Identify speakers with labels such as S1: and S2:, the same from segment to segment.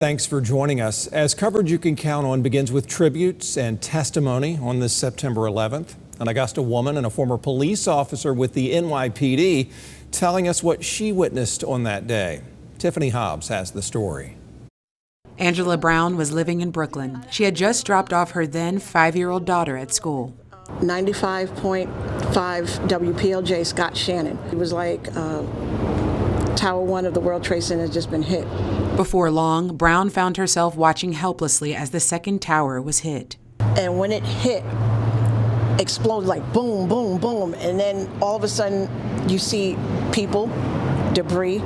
S1: Thanks for joining us. As coverage you can count on begins with tributes and testimony on this September 11th. An Augusta woman and a former police officer with the NYPD telling us what she witnessed on that day. Tiffany Hobbs has the story.
S2: Angela Brown was living in Brooklyn. She had just dropped off her then 5-year-old daughter at school.
S3: 95.5 WPLJ Scott Shannon. It was like Tower 1 of the World Trade Center has just been hit.
S2: Before long, Brown found herself watching helplessly as the second tower was hit.
S3: And when it hit, exploded like boom, boom, boom. And then all of a sudden you see people, debris,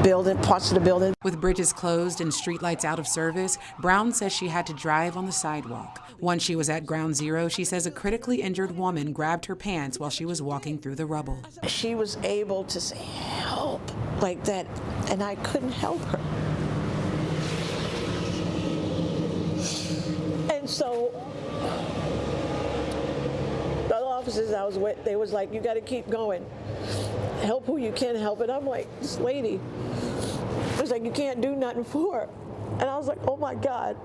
S3: building, parts of the building.
S2: With bridges closed and streetlights out of service, Brown says she had to drive on the sidewalk. Once she was at Ground Zero, she says a critically injured woman grabbed her pants while she was walking through the rubble.
S3: She was able to say, help, like that, and I couldn't help her. And so the officers I was with, they was like, you got to keep going. Help who you can help. And I'm like, this lady, it was like, you can't do nothing for her. And I was like, oh my God.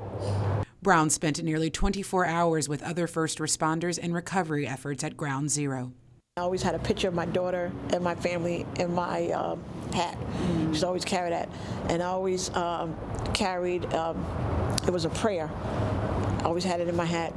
S2: Brown spent nearly 24 hours with other first responders and recovery efforts at Ground Zero.
S3: I always had a picture of my daughter and my family in my hat. She's always carried that. And I always carried, it was a prayer. I always had it in my hat.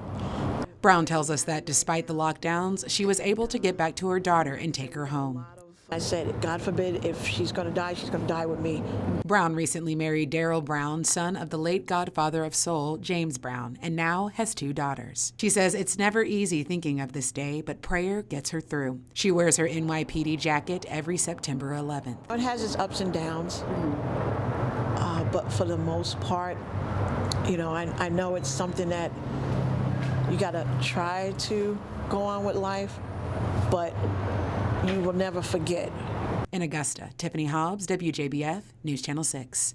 S2: Brown tells us that despite the lockdowns, she was able to get back to her daughter and take her home.
S3: I said, God forbid, if she's going to die, she's going to die with me.
S2: Brown recently married Daryl Brown, son of the late godfather of soul, James Brown, and now has 2 daughters. She says it's never easy thinking of this day, but prayer gets her through. She wears her NYPD jacket every September 11th.
S3: It has its ups and downs, but for the most part, you know, I know it's something that you got to try to go on with life, but you will never forget.
S2: In Augusta, Tiffany Hobbs, WJBF, News Channel 6.